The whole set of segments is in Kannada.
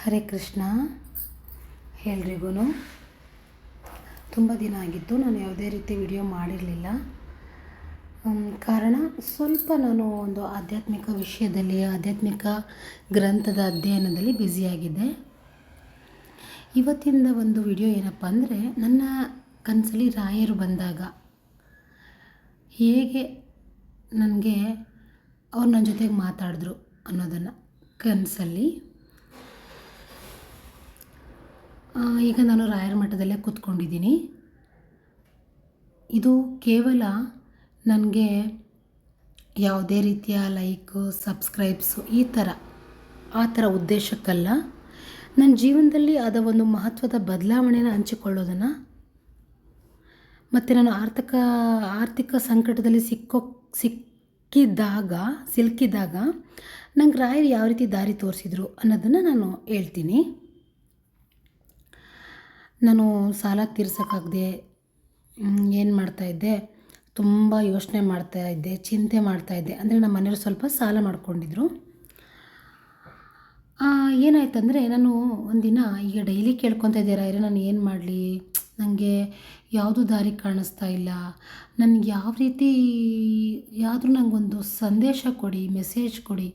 ಹರೇ ಕೃಷ್ಣ ಎಲ್ರಿಗೂ. ತುಂಬ ದಿನ ಆಗಿತ್ತು ನಾನು ಯಾವುದೇ ರೀತಿ ವಿಡಿಯೋ ಮಾಡಿರಲಿಲ್ಲ. ಕಾರಣ ಸ್ವಲ್ಪ ನಾನು ಒಂದು ಆಧ್ಯಾತ್ಮಿಕ ವಿಷಯದಲ್ಲಿ, ಆಧ್ಯಾತ್ಮಿಕ ಗ್ರಂಥದ ಅಧ್ಯಯನದಲ್ಲಿ ಬ್ಯುಸಿಯಾಗಿದ್ದೆ. ಇವತ್ತಿಂದ ಒಂದು ವಿಡಿಯೋ ಏನಪ್ಪ ಅಂದರೆ, ನನ್ನ ಕನಸಲ್ಲಿ ರಾಯರು ಬಂದಾಗ ಹೇಗೆ ನನಗೆ ಅವ್ರು ನನ್ನ ಜೊತೆಗೆ ಮಾತಾಡಿದ್ರು ಅನ್ನೋದನ್ನು ಕನಸಲ್ಲಿ. ಈಗ ನಾನು ರಾಯರ ಮಠದಲ್ಲೇ ಕೂತ್ಕೊಂಡಿದ್ದೀನಿ. ಇದು ಕೇವಲ ನನಗೆ ಯಾವುದೇ ರೀತಿಯ ಲೈಕು, ಸಬ್ಸ್ಕ್ರೈಬ್ಸು ಆ ಥರ ಉದ್ದೇಶಕ್ಕಲ್ಲ. ನನ್ನ ಜೀವನದಲ್ಲಿ ಆದ ಒಂದು ಮಹತ್ವದ ಬದಲಾವಣೆನ ಹಂಚಿಕೊಳ್ಳೋದನ್ನು, ಮತ್ತು ನಾನು ಆರ್ಥಿಕ ಸಂಕಟದಲ್ಲಿ ಸಿಲುಕಿದಾಗ ನಂಗೆ ರಾಯರು ಯಾವ ರೀತಿ ದಾರಿ ತೋರಿಸಿದ್ರು ಅನ್ನೋದನ್ನು ನಾನು ಹೇಳ್ತೀನಿ. ನಾನು ಸಾಲ ತೀರ್ಸೋಕ್ಕಾಗದೆ ಏನು ಮಾಡ್ತಾಯಿದ್ದೆ, ತುಂಬ ಯೋಚನೆ ಮಾಡ್ತಾಯಿದ್ದೆ, ಚಿಂತೆ ಮಾಡ್ತಾಯಿದ್ದೆ. ಅಂದರೆ ನಮ್ಮ ಮನೆಯವರು ಸ್ವಲ್ಪ ಸಾಲ ಮಾಡ್ಕೊಂಡಿದ್ರು. ಏನಾಯ್ತಂದರೆ, ನಾನು ಒಂದಿನ ಈಗ ಡೈಲಿ ಕೇಳ್ಕೊತಾ ಇದ್ದೆ, ರಾಯರೇ ನಾನು ಏನು ಮಾಡಲಿ, ನನಗೆ ಯಾವುದು ದಾರಿ ಕಾಣಿಸ್ತಾ ಇಲ್ಲ, ನನಗೆ ಯಾವ ರೀತಿ ಯಾವ್ದು ನನಗೊಂದು ಸಂದೇಶ ಕೊಡಿ, ಮೆಸೇಜ್ ಕೊಡಿ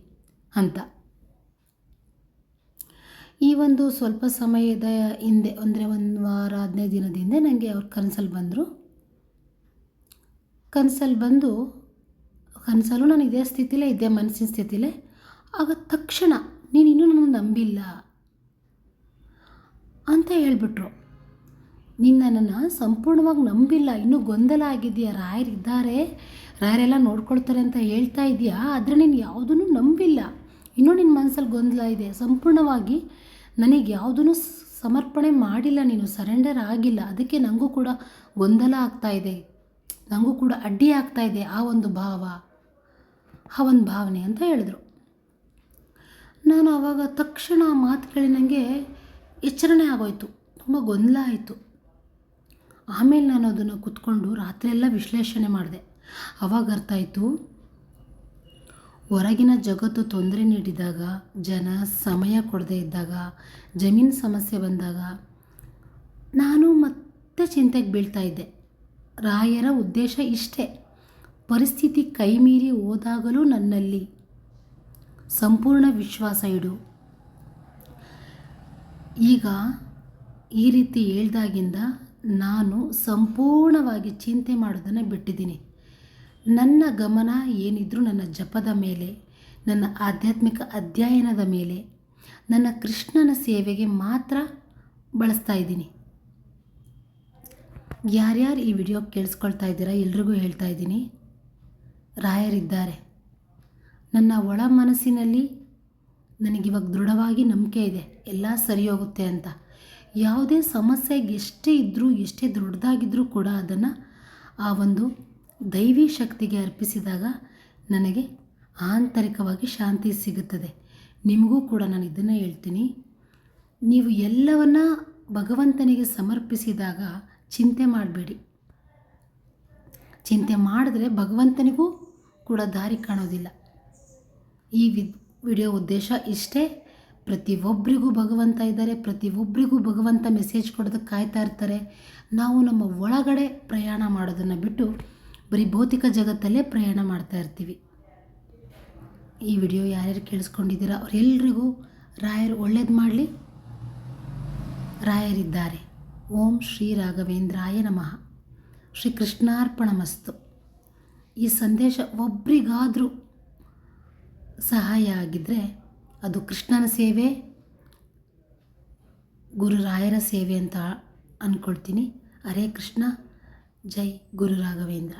ಅಂತ. ಈ ಒಂದು ಸ್ವಲ್ಪ ಸಮಯದ ಹಿಂದೆ, ಅಂದರೆ 1 ವಾರ 15 ದಿನದ ಹಿಂದೆ ನನಗೆ ಅವ್ರು ಕನಸಲ್ಲಿ ಬಂದರು. ಕನಸಲ್ಲೂ ನಾನು ಇದೇ ಸ್ಥಿತಿಲೇ ಇದ್ದೆ, ಮನಸ್ಸಿನ ಸ್ಥಿತಿಲೇ. ಆಗ ತಕ್ಷಣ ನೀನು ಇನ್ನೂ ನನ್ನನ್ನು ನಂಬಿಲ್ಲ ಅಂತ ಹೇಳಿಬಿಟ್ರು. ನೀನು ನನ್ನನ್ನು ಸಂಪೂರ್ಣವಾಗಿ ನಂಬಿಲ್ಲ, ಇನ್ನೂ ಗೊಂದಲ ಆಗಿದೆಯಾ, ರಾಯರಿದ್ದಾರೆ, ರಾಯರೆಲ್ಲ ನೋಡ್ಕೊಳ್ತಾರೆ ಅಂತ ಹೇಳ್ತಾ ಇದೆಯಾ, ಆದರೆ ನೀನು ಯಾವುದನ್ನು ನಂಬಿಲ್ಲ, ಇನ್ನೂ ನಿನ್ನ ಮನಸ್ಸಲ್ಲಿ ಗೊಂದಲ ಇದೆ, ಸಂಪೂರ್ಣವಾಗಿ ನನಗೆ ಯಾವುದೂ ಸಮರ್ಪಣೆ ಮಾಡಿಲ್ಲ, ನೀನು ಸರೆಂಡರ್ ಆಗಿಲ್ಲ. ಅದಕ್ಕೆ ನನಗೂ ಕೂಡ ಗೊಂದಲ ಆಗ್ತಾಯಿದೆ, ನನಗೂ ಕೂಡ ಅಡ್ಡಿ ಆಗ್ತಾಯಿದೆ ಆ ಒಂದು ಭಾವನೆ ಅಂತ ಹೇಳಿದ್ರು. ನಾನು ಆವಾಗ ತಕ್ಷಣ ಆ ಮಾತು ಕೇಳಿ ನನಗೆ ಎಚ್ಚರಣೆ ಆಗೋಯ್ತು, ತುಂಬ ಗೊಂದಲ ಆಯಿತು. ಆಮೇಲೆ ನಾನು ಅದನ್ನು ಕೂತ್ಕೊಂಡು ರಾತ್ರಿಯೆಲ್ಲ ವಿಶ್ಲೇಷಣೆ ಮಾಡಿದೆ. ಆವಾಗ ಅರ್ಥ ಆಯಿತು, ಹೊರಗಿನ ಜಗತ್ತು ತೊಂದರೆ ನೀಡಿದಾಗ, ಜನ ಸಮಯ ಕೊಡದೇ ಇದ್ದಾಗ, ಜಮೀನು ಸಮಸ್ಯೆ ಬಂದಾಗ ನಾನು ಮತ್ತೆ ಚಿಂತೆಗೆ ಬೀಳ್ತಾ ಇದ್ದೆ. ರಾಯರ ಉದ್ದೇಶ ಇಷ್ಟೇ, ಪರಿಸ್ಥಿತಿ ಕೈ ಮೀರಿ ಹೋದಾಗಲೂ ನನ್ನಲ್ಲಿ ಸಂಪೂರ್ಣ ವಿಶ್ವಾಸ ಇಡು. ಈಗ ಈ ರೀತಿ ಹೇಳ್ದಾಗಿಂದ ನಾನು ಸಂಪೂರ್ಣವಾಗಿ ಚಿಂತೆ ಮಾಡೋದನ್ನು ಬಿಟ್ಟಿದ್ದೀನಿ. ನನ್ನ ಗಮನ ಏನಿದ್ರೂ ನನ್ನ ಜಪದ ಮೇಲೆ, ನನ್ನ ಆಧ್ಯಾತ್ಮಿಕ ಅಧ್ಯಯನದ ಮೇಲೆ, ನನ್ನ ಕೃಷ್ಣನ ಸೇವೆಗೆ ಮಾತ್ರ ಬಳಸ್ತಾ ಇದ್ದೀನಿ. ಯಾರ್ಯಾರು ಈ ವಿಡಿಯೋ ಕೇಳಿಸ್ಕೊಳ್ತಾ ಇದ್ದೀರಾ ಎಲ್ರಿಗೂ ಹೇಳ್ತಾ ಇದ್ದೀನಿ, ರಾಯರಿದ್ದಾರೆ. ನನ್ನ ಒಳ ಮನಸ್ಸಿನಲ್ಲಿ ನನಗಿವಾಗ ದೃಢವಾಗಿ ನಂಬಿಕೆ ಇದೆ, ಎಲ್ಲ ಸರಿ ಹೋಗುತ್ತೆ ಅಂತ. ಯಾವುದೇ ಸಮಸ್ಯೆಗೆ ಎಷ್ಟೇ ದೊಡ್ಡದಾಗಿದ್ದರೂ ಕೂಡ ಅದನ್ನು ಆ ಒಂದು ದೈವಿ ಶಕ್ತಿಗೆ ಅರ್ಪಿಸಿದಾಗ ನನಗೆ ಆಂತರಿಕವಾಗಿ ಶಾಂತಿ ಸಿಗುತ್ತದೆ. ನಿಮಗೂ ಕೂಡ ನಾನು ಇದನ್ನು ಹೇಳ್ತೀನಿ, ನೀವು ಎಲ್ಲವನ್ನ ಭಗವಂತನಿಗೆ ಸಮರ್ಪಿಸಿದಾಗ ಚಿಂತೆ ಮಾಡಬೇಡಿ. ಚಿಂತೆ ಮಾಡಿದ್ರೆ ಭಗವಂತನಿಗೂ ಕೂಡ ದಾರಿ ಕಾಣೋದಿಲ್ಲ. ಈ ವಿಡಿಯೋ ಉದ್ದೇಶ ಇಷ್ಟೇ. ಪ್ರತಿಯೊಬ್ಬರಿಗೂ ಭಗವಂತ ಇದ್ದಾರೆ, ಪ್ರತಿಯೊಬ್ಬರಿಗೂ ಭಗವಂತ ಮೆಸೇಜ್ ಕೊಡೋದಕ್ಕೆ ಕಾಯ್ತಾ ಇರ್ತಾರೆ. ನಾವು ನಮ್ಮ ಒಳಗಡೆ ಪ್ರಯಾಣ ಮಾಡೋದನ್ನು ಬಿಟ್ಟು ಬರೀ ಭೌತಿಕ ಜಗತ್ತಲ್ಲೇ ಪ್ರಯಾಣ ಮಾಡ್ತಾ ಇರ್ತೀವಿ. ಈ ವಿಡಿಯೋ ಯಾರ್ಯಾರು ಕೇಳಿಸ್ಕೊಂಡಿದ್ದೀರಾ ಅವರೆಲ್ಲರಿಗೂ ರಾಯರು ಒಳ್ಳೇದು ಮಾಡಲಿ. ರಾಯರಿದ್ದಾರೆ. ಓಂ ಶ್ರೀ ರಾಘವೇಂದ್ರಾಯ ನಮಃ. ಶ್ರೀ ಕೃಷ್ಣಾರ್ಪಣಮಸ್ತು. ಈ ಸಂದೇಶ ಒಬ್ರಿಗಾದರೂ ಸಹಾಯ ಆಗಿದ್ದರೆ ಅದು ಕೃಷ್ಣನ ಸೇವೆ, ಗುರು ರಾಯರ ಸೇವೆ ಅಂತ ಅಂದ್ಕೊಳ್ತೀನಿ. ಹರೇ ಕೃಷ್ಣ. ಜೈ ಗುರು ರಾಘವೇಂದ್ರ.